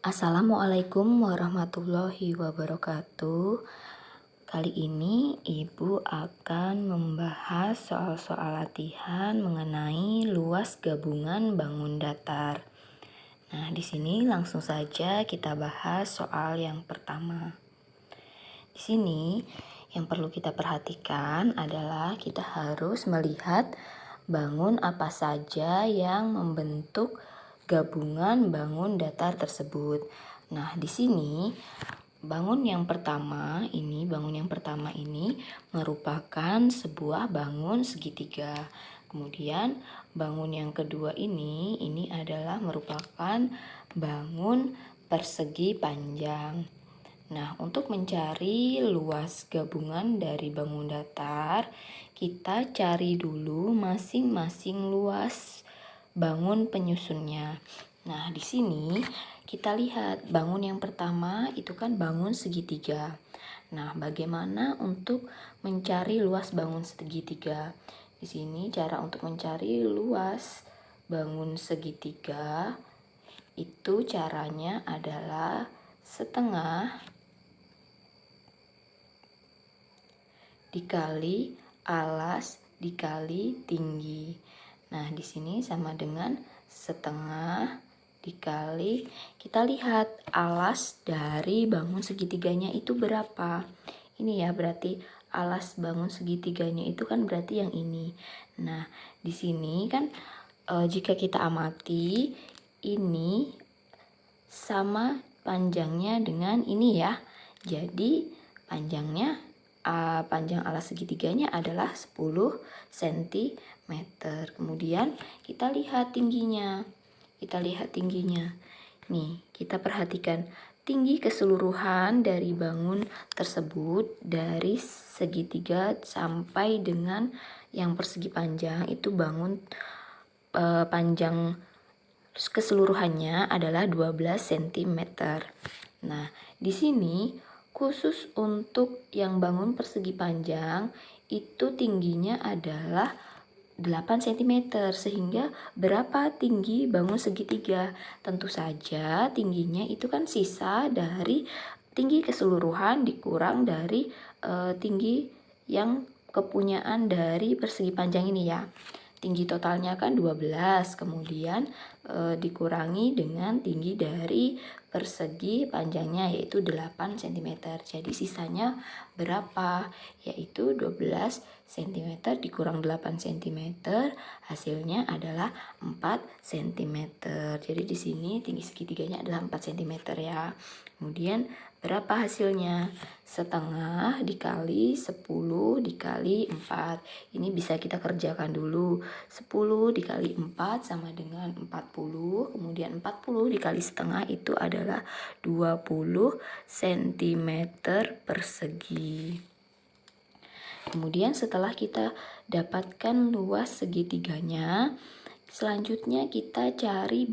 Assalamualaikum warahmatullahi wabarakatuh. Kali ini Ibu akan membahas soal-soal latihan mengenai luas gabungan bangun datar. Nah, di sini langsung saja kita bahas soal yang pertama. Di sini yang perlu kita perhatikan adalah kita harus melihat bangun apa saja yang membentuk gabungan bangun datar tersebut. Nah, di sini bangun yang pertama ini merupakan sebuah bangun segitiga. Kemudian bangun yang kedua ini adalah merupakan bangun persegi panjang. Nah, untuk mencari luas gabungan dari bangun datar, kita cari dulu masing-masing luas bangun penyusunnya. Nah, di sini kita lihat bangun yang pertama itu kan bangun segitiga. Nah, bagaimana untuk mencari luas bangun segitiga? Di sini cara untuk mencari luas bangun segitiga itu caranya adalah setengah dikali alas dikali tinggi. Nah, di sini sama dengan setengah dikali, kita lihat alas dari bangun segitiganya itu berapa. Ini ya, berarti alas bangun segitiganya itu kan berarti yang ini. Nah, di sini kan jika kita amati ini sama panjangnya dengan ini ya. Jadi panjang alas segitiganya adalah 10 cm. Kemudian kita lihat tingginya. Nih, kita perhatikan tinggi keseluruhan dari bangun tersebut dari segitiga sampai dengan yang persegi panjang itu bangun panjang keseluruhannya adalah 12 cm. Nah, di sini khusus untuk yang bangun persegi panjang itu tingginya adalah 8 cm. Sehingga berapa tinggi bangun segitiga? Tentu saja tingginya itu kan sisa dari tinggi keseluruhan dikurang dari tinggi yang kepunyaan dari persegi panjang ini ya. Tinggi totalnya kan 12, kemudian dikurangi dengan tinggi dari persegi panjangnya yaitu 8 cm. Jadi sisanya berapa? Yaitu 12 cm dikurang 8 cm, hasilnya adalah 4 cm. Jadi di sini tinggi segitiganya adalah 4 cm ya. Kemudian berapa hasilnya? Setengah dikali 10 dikali 4. Ini bisa kita kerjakan dulu. 10 dikali 4 sama dengan 40. Kemudian 40 dikali setengah itu adalah 20 cm persegi. Kemudian setelah kita dapatkan luas segitiganya, selanjutnya kita cari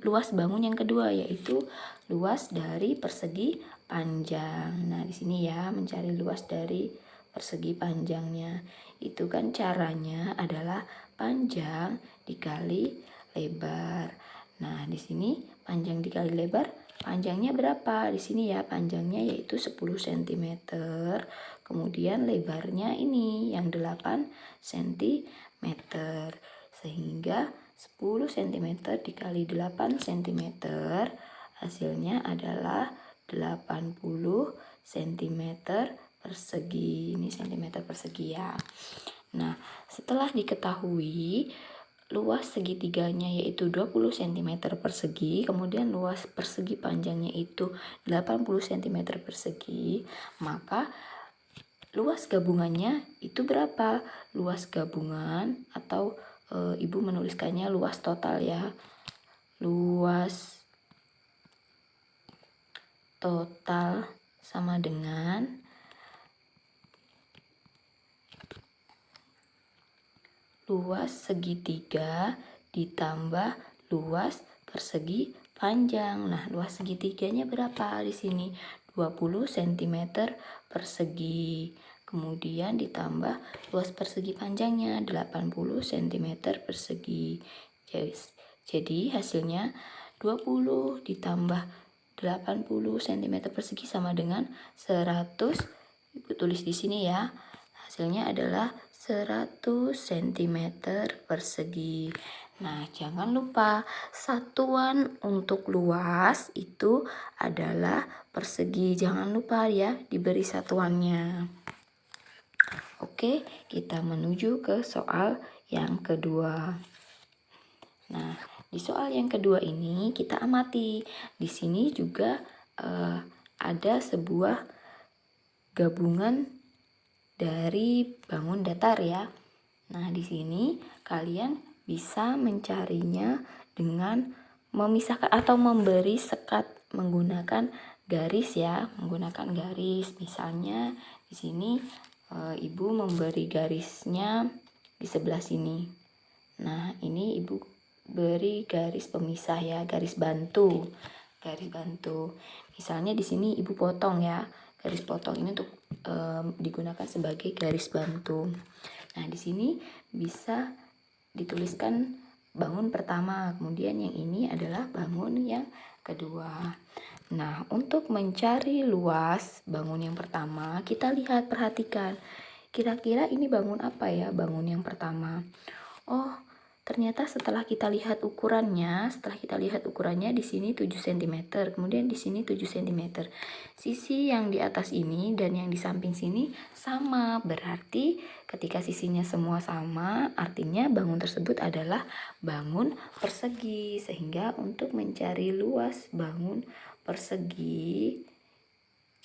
luas bangun yang kedua, yaitu luas dari persegi panjang. Nah, di sini ya, mencari luas dari persegi panjangnya. Itu kan caranya adalah panjang dikali lebar. Nah, di sini panjang dikali lebar, panjangnya berapa? Di sini ya, panjangnya yaitu 10 cm. Kemudian lebarnya ini yang 8 cm. Sehingga 10 cm dikali 8 cm hasilnya adalah 80 cm persegi. Ini cm persegi ya. Nah, setelah diketahui luas segitiganya yaitu 20 cm persegi, kemudian luas persegi panjangnya itu 80 cm persegi, maka luas gabungannya itu berapa? Luas gabungan atau Ibu menuliskannya luas total ya. Luas total sama dengan luas segitiga ditambah luas persegi panjang. Nah, luas segitiganya berapa di sini? 20 cm persegi. Kemudian ditambah luas persegi panjangnya 80 cm persegi. Jadi hasilnya 20 ditambah 80 cm persegi sama dengan 100. Ibu tulis di sini ya. Hasilnya adalah 100 cm persegi. Nah, jangan lupa satuan untuk luas itu adalah persegi. Jangan lupa ya diberi satuannya. Oke, kita menuju ke soal yang kedua. Nah, di soal yang kedua ini kita amati. Di sini juga ada sebuah gabungan dari bangun datar ya. Nah, di sini kalian bisa mencarinya dengan memisahkan atau memberi sekat menggunakan garis ya, menggunakan garis. Misalnya di sini ibu memberi garisnya di sebelah sini. Nah, ini ibu beri garis pemisah ya, garis bantu. Garis bantu. Misalnya di sini ibu potong ya. Garis potong ini untuk digunakan sebagai garis bantu. Nah, di sini bisa dituliskan bangun pertama, kemudian yang ini adalah bangun yang kedua. Nah, untuk mencari luas bangun yang pertama, kita lihat, perhatikan. Kira-kira ini bangun apa ya, bangun yang pertama? Oh, ternyata setelah kita lihat ukurannya, di sini 7 cm, kemudian di sini 7 cm. Sisi yang di atas ini dan yang di samping sini sama, berarti ketika sisinya semua sama, artinya bangun tersebut adalah bangun persegi. Sehingga untuk mencari luas bangun persegi,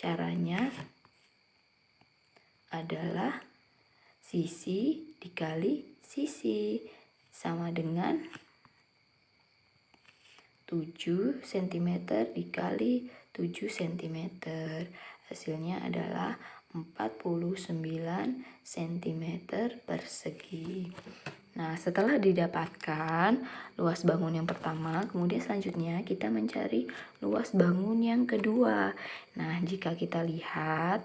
caranya adalah sisi dikali sisi sama dengan 7 cm dikali 7 cm. Hasilnya adalah 49 cm persegi. Nah, setelah didapatkan luas bangun yang pertama, kemudian selanjutnya kita mencari luas bangun yang kedua. Nah, jika kita lihat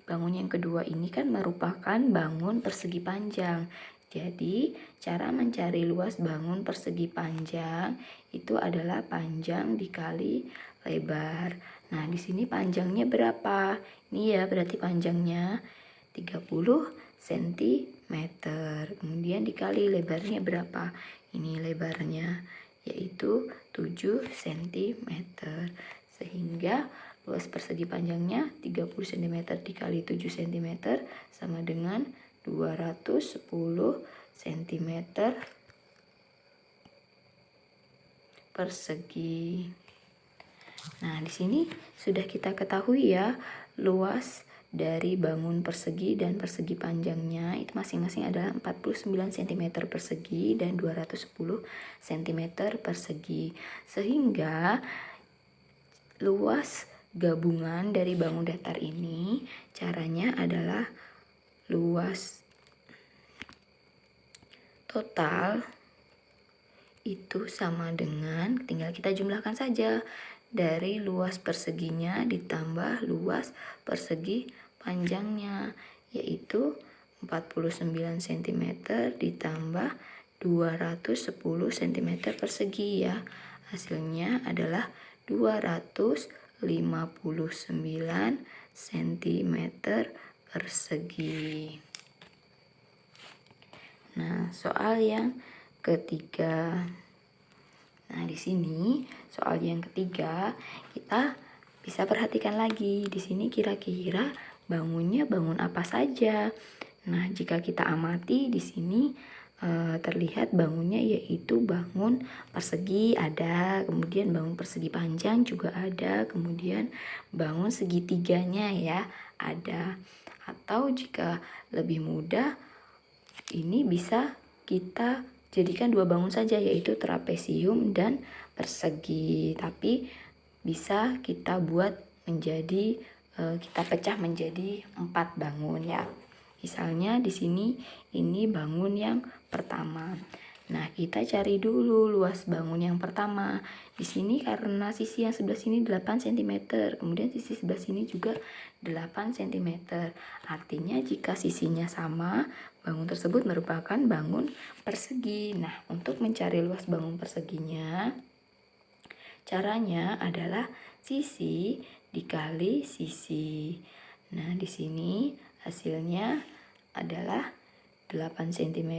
bangun yang kedua ini kan merupakan bangun persegi panjang. Jadi, cara mencari luas bangun persegi panjang itu adalah panjang dikali lebar. Nah, di sini panjangnya berapa? Ini ya, berarti panjangnya 30 cm. Kemudian dikali lebarnya berapa? Ini lebarnya, yaitu 7 cm. Sehingga luas persegi panjangnya 30 cm dikali 7 cm sama dengan 210 cm persegi. Nah, di sini sudah kita ketahui ya luas dari bangun persegi dan persegi panjangnya itu masing-masing adalah 49 cm persegi dan 210 cm persegi. Sehingga luas gabungan dari bangun datar ini caranya adalah luas total itu sama dengan, tinggal kita jumlahkan saja, dari luas perseginya ditambah luas persegi panjangnya, yaitu 49 cm ditambah 210 cm persegi ya. Hasilnya adalah 259 cm persegi. Nah, soal yang ketiga. Nah, di sini soal yang ketiga kita bisa perhatikan lagi. Di sini kira-kira bangunnya bangun apa saja. Nah, jika kita amati di sini terlihat bangunnya yaitu bangun persegi ada, kemudian bangun persegi panjang juga ada, kemudian bangun segitiganya ya ada. Atau jika lebih mudah, ini bisa kita jadikan dua bangun saja, yaitu trapesium dan persegi. Tapi bisa kita buat menjadi, kita pecah menjadi 4 bangun ya. Misalnya di sini ini bangun yang pertama. Nah, kita cari dulu luas bangun yang pertama. Di sini karena sisi yang sebelah sini 8 cm, kemudian sisi sebelah sini juga 8 cm. Artinya jika sisinya sama, bangun tersebut merupakan bangun persegi. Nah, untuk mencari luas bangun perseginya, Caranya adalah sisi dikali sisi. Nah, di sini hasilnya adalah 8 cm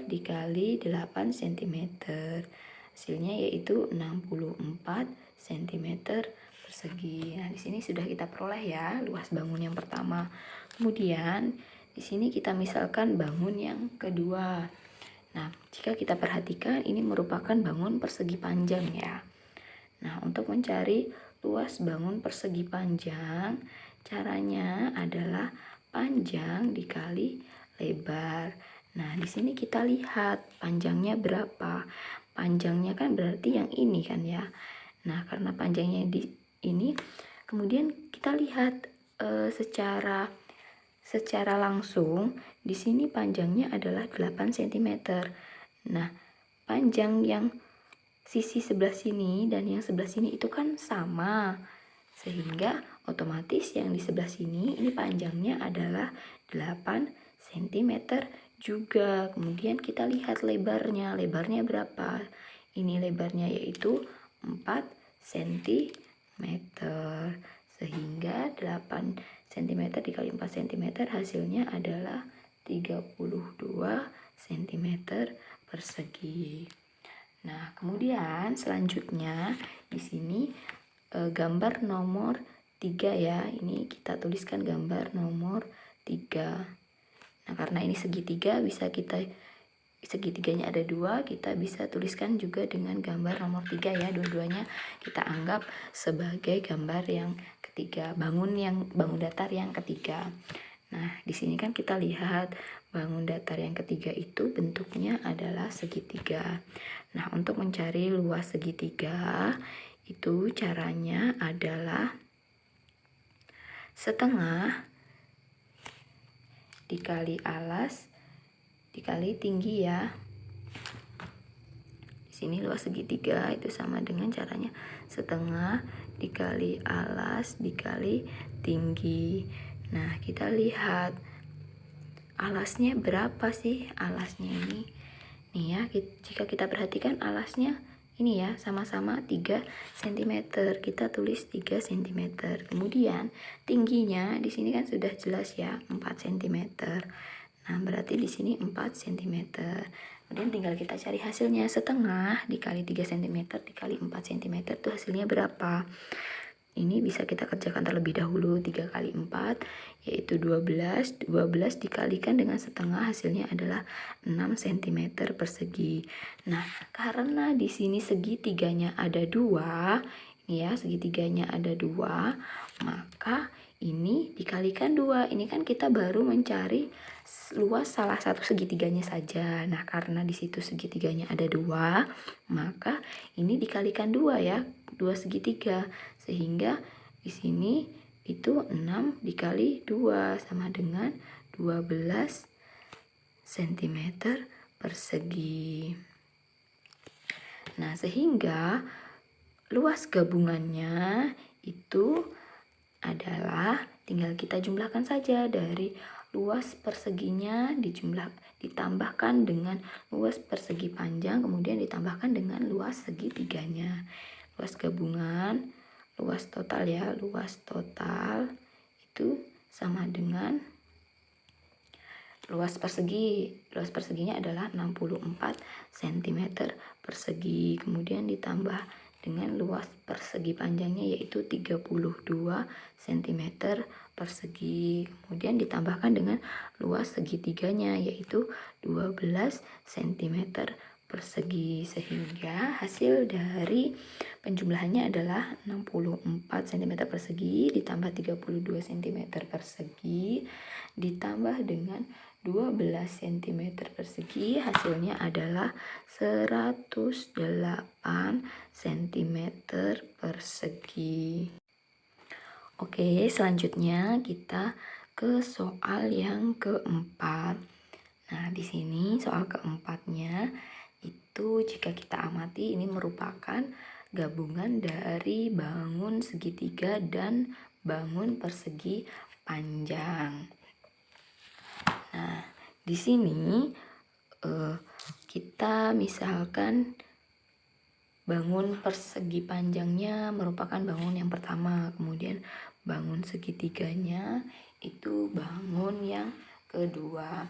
dikali 8 cm. Hasilnya yaitu 64 cm persegi. Nah, di sini sudah kita peroleh ya luas bangun yang pertama. Kemudian di sini kita misalkan bangun yang kedua. Nah, jika kita perhatikan ini merupakan bangun persegi panjang ya. Nah, untuk mencari luas bangun persegi panjang, caranya adalah panjang dikali lebar. Nah, di sini kita lihat panjangnya berapa. Panjangnya kan berarti yang ini kan ya. Nah, karena panjangnya di ini, kemudian kita lihat secara langsung di sini panjangnya adalah 8 cm. Nah, panjang yang sisi sebelah sini dan yang sebelah sini itu kan sama. Sehingga otomatis yang di sebelah sini ini panjangnya adalah 8 cm juga. Kemudian kita lihat lebarnya. Lebarnya berapa? Ini lebarnya yaitu 4 cm. Sehingga 8 cm dikali 4 cm hasilnya adalah 32 cm persegi. Nah, kemudian selanjutnya di sini gambar nomor 3 ya. Ini kita tuliskan gambar nomor 3. Nah, karena ini segitiga segitiganya ada 2, kita bisa tuliskan juga dengan gambar nomor 3 ya. Dua-duanya kita anggap sebagai gambar yang ketiga, bangun datar yang ketiga. Nah, di sini kan kita lihat bangun datar yang ketiga itu bentuknya adalah segitiga. Nah, untuk mencari luas segitiga itu caranya adalah setengah dikali alas dikali tinggi ya. Di sini luas segitiga itu sama dengan caranya setengah dikali alas dikali tinggi. Nah, kita lihat alasnya berapa sih? Alasnya ini nih ya, jika kita perhatikan alasnya ini ya, sama-sama 3 cm. Kita tulis 3 cm. Kemudian tingginya di sini kan sudah jelas ya, 4 cm. Nah, berarti di sini 4 cm. Kemudian tinggal kita cari hasilnya, setengah dikali 3 cm dikali 4 cm itu hasilnya berapa? Ini bisa kita kerjakan terlebih dahulu. 3 kali 4 yaitu 12. 12 dikalikan dengan setengah hasilnya adalah 6 cm persegi. Nah, karena di sini segitiganya ada 2, ini ya, segitiganya ada 2, maka ini dikalikan 2. Ini kan kita baru mencari luas salah satu segitiganya saja. Nah, karena di situ segitiganya ada 2, maka ini dikalikan 2 ya, 2 segitiga. Sehingga di sini itu 6 dikali 2 sama dengan 12 cm persegi. Nah, sehingga luas gabungannya itu adalah tinggal kita jumlahkan saja dari luas perseginya ditambahkan dengan luas persegi panjang, kemudian ditambahkan dengan luas segitiganya. Luas gabungan, luas total ya, luas total itu sama dengan luas persegi. Luas perseginya adalah 64 cm persegi. Kemudian ditambah dengan luas persegi panjangnya yaitu 32 cm persegi. Kemudian ditambahkan dengan luas segitiganya yaitu 12 cm persegi. Sehingga hasil dari penjumlahannya adalah 64 cm persegi ditambah 32 cm persegi ditambah dengan 12 cm persegi, hasilnya adalah 108 cm persegi. Oke, selanjutnya kita ke soal yang keempat. Nah, di sini soal keempatnya itu jika kita amati ini merupakan gabungan dari bangun segitiga dan bangun persegi panjang. Nah, di sini kita misalkan bangun persegi panjangnya merupakan bangun yang pertama, kemudian bangun segitiganya itu bangun yang kedua.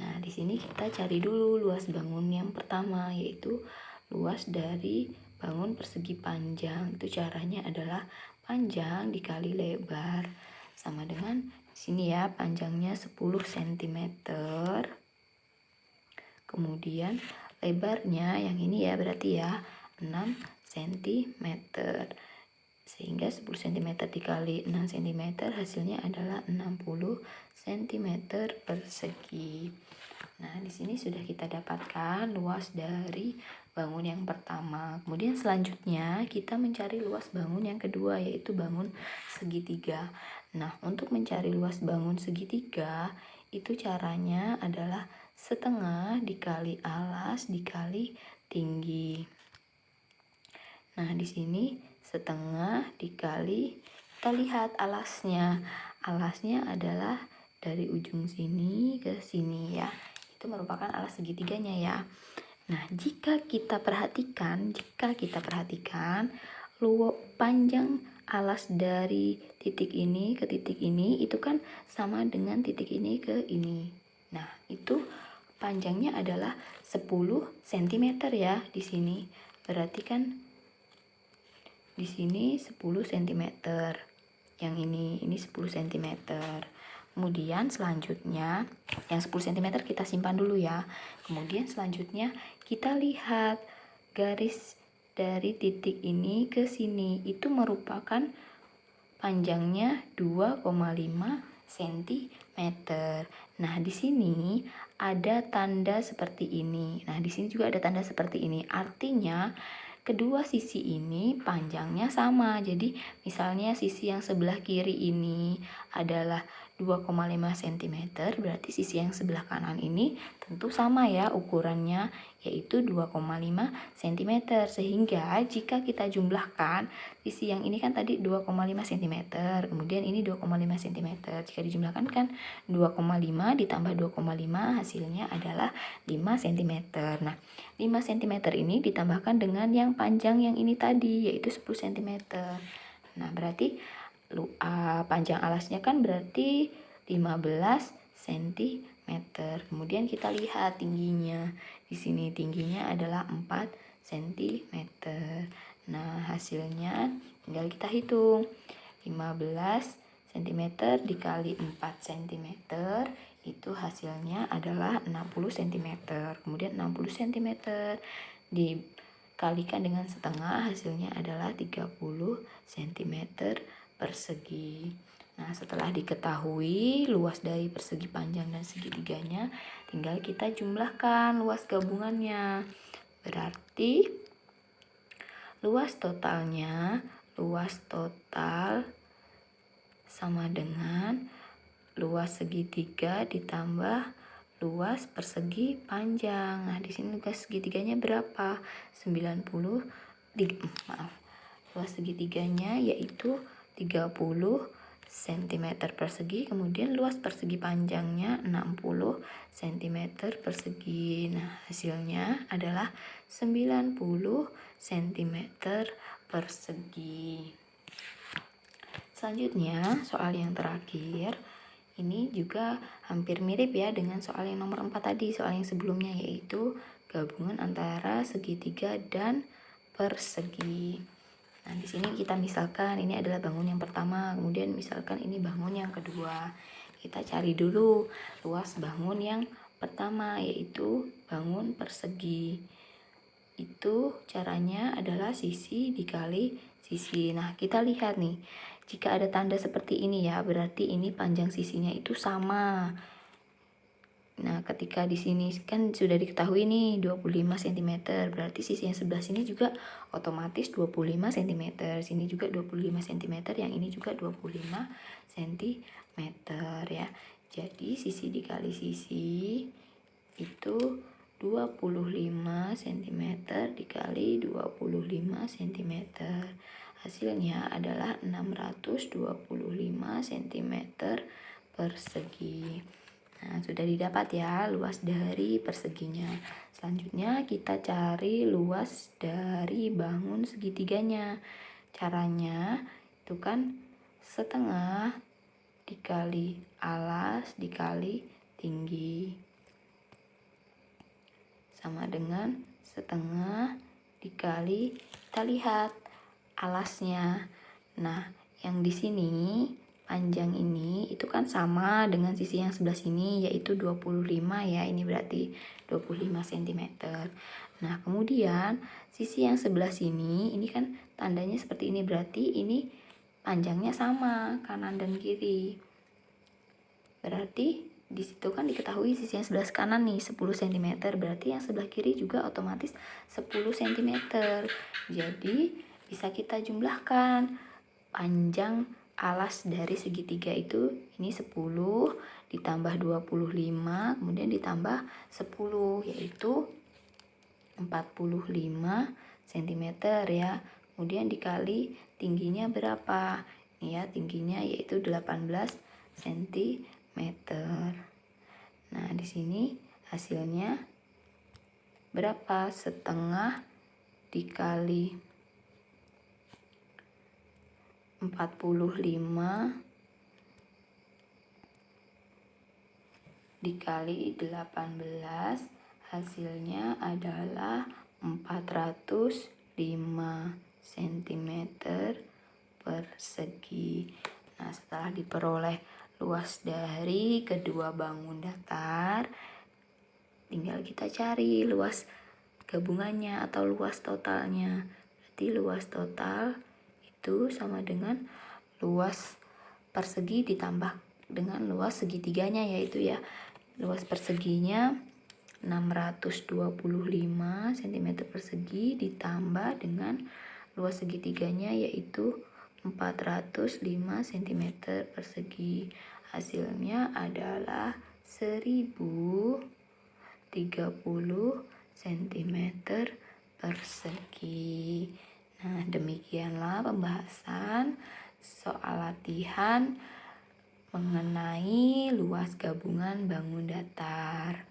Nah, di sini kita cari dulu luas bangun yang pertama, yaitu luas dari bangun persegi panjang. Itu caranya adalah panjang dikali lebar. Sama dengan di sini ya, panjangnya 10 cm. Kemudian lebarnya yang ini ya, berarti ya 6 cm. Sehingga 10 cm dikali 6 cm hasilnya adalah 60 cm persegi. Nah, di sini sudah kita dapatkan luas dari bangun yang pertama. Kemudian selanjutnya kita mencari luas bangun yang kedua, yaitu bangun segitiga. Nah, untuk mencari luas bangun segitiga itu caranya adalah setengah dikali alas dikali tinggi. Nah, di sini setengah dikali, kita lihat alasnya. Alasnya adalah dari ujung sini ke sini ya. Itu merupakan alas segitiganya ya. Nah, jika kita perhatikan panjang alas dari titik ini ke titik ini itu kan sama dengan titik ini ke ini. Nah, itu panjangnya adalah 10 cm ya di sini. Berarti kan di sini 10 cm. Yang ini 10 cm. Kemudian selanjutnya yang 10 cm kita simpan dulu ya. Kemudian selanjutnya kita lihat garis dari titik ini ke sini itu merupakan panjangnya 2,5 cm. Nah, di sini ada tanda seperti ini. Nah, di sini juga ada tanda seperti ini. Artinya kedua sisi ini panjangnya sama. Jadi misalnya sisi yang sebelah kiri ini adalah 2,5 cm, berarti sisi yang sebelah kanan ini tentu sama ya ukurannya, yaitu 2,5 cm. Sehingga jika kita jumlahkan, sisi yang ini kan tadi 2,5 cm, kemudian ini 2,5 cm. Jika dijumlahkan kan 2,5 ditambah 2,5 hasilnya adalah 5 cm. Nah, 5 cm ini ditambahkan dengan yang panjang yang ini tadi, yaitu 10 cm. Nah, berarti panjang alasnya kan berarti 15 cm. Kemudian kita lihat tingginya. Di sini tingginya adalah 4 cm. Nah, hasilnya tinggal kita hitung. 15 cm dikali 4 cm itu hasilnya adalah 60 cm. Kemudian 60 cm dikalikan dengan setengah hasilnya adalah 30 cm persegi. Nah, setelah diketahui luas dari persegi panjang dan segitiganya, tinggal kita jumlahkan luas gabungannya. Berarti luas total sama dengan luas segitiga ditambah luas persegi panjang. Nah, di sini luas segitiganya berapa? 90. Luas segitiganya yaitu 30 cm persegi, kemudian luas persegi panjangnya 60 cm persegi. Nah, hasilnya adalah 90 cm persegi. Selanjutnya, soal yang terakhir. Ini juga hampir mirip ya dengan soal yang nomor 4 tadi, soal yang sebelumnya, yaitu gabungan antara segitiga dan persegi. Nah, di sini kita misalkan ini adalah bangun yang pertama, kemudian misalkan ini bangun yang kedua. Kita cari dulu luas bangun yang pertama, yaitu bangun persegi. Itu caranya adalah sisi dikali sisi. Nah, kita lihat nih. Jika ada tanda seperti ini ya, berarti ini panjang sisinya itu sama. Nah, ketika di sini kan sudah diketahui nih 25 cm, berarti sisi yang sebelah sini juga otomatis 25 cm. Sini juga 25 cm, yang ini juga 25 cm ya. Jadi sisi dikali sisi itu 25 cm dikali 25 cm. Hasilnya adalah 625 cm persegi. Nah, sudah didapat ya luas dari perseginya. Selanjutnya kita cari luas dari bangun segitiganya. Caranya itu kan setengah dikali alas dikali tinggi. Sama dengan setengah dikali, kita lihat alasnya. Nah, yang di sini panjang ini itu kan sama dengan sisi yang sebelah sini, yaitu 25 ya, ini berarti 25 cm. Nah, kemudian sisi yang sebelah sini, ini kan tandanya seperti ini, berarti ini panjangnya sama, kanan dan kiri. Berarti di situ kan diketahui sisi yang sebelah kanan nih 10 cm, berarti yang sebelah kiri juga otomatis 10 cm. Jadi, bisa kita jumlahkan panjang alas dari segitiga itu, ini 10 ditambah 25 kemudian ditambah 10, yaitu 45 cm ya. Kemudian dikali tingginya berapa? Ini ya, tingginya yaitu 18 cm. Nah, di sini hasilnya berapa? Setengah dikali 45 dikali 18, hasilnya adalah 405 cm persegi. Nah, setelah diperoleh luas dari kedua bangun datar, tinggal kita cari luas gabungannya atau luas totalnya. Berarti luas total itu sama dengan luas persegi ditambah dengan luas segitiganya, yaitu ya luas perseginya 625 cm persegi ditambah dengan luas segitiganya yaitu 405 cm persegi. Hasilnya adalah 1030 cm persegi. Nah, demikianlah pembahasan soal latihan mengenai luas gabungan bangun datar.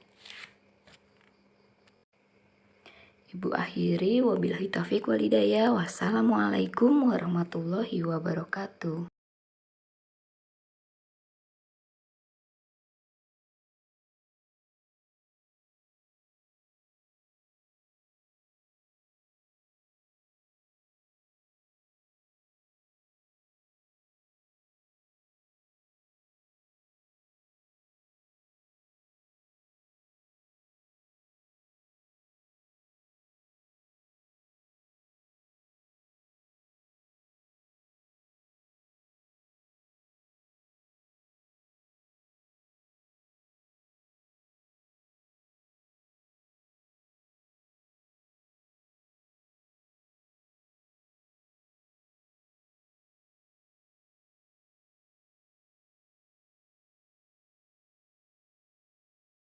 Ibu akhiri, wabillahi taufiq walhidayah. Wassalamualaikum warahmatullahi wabarakatuh.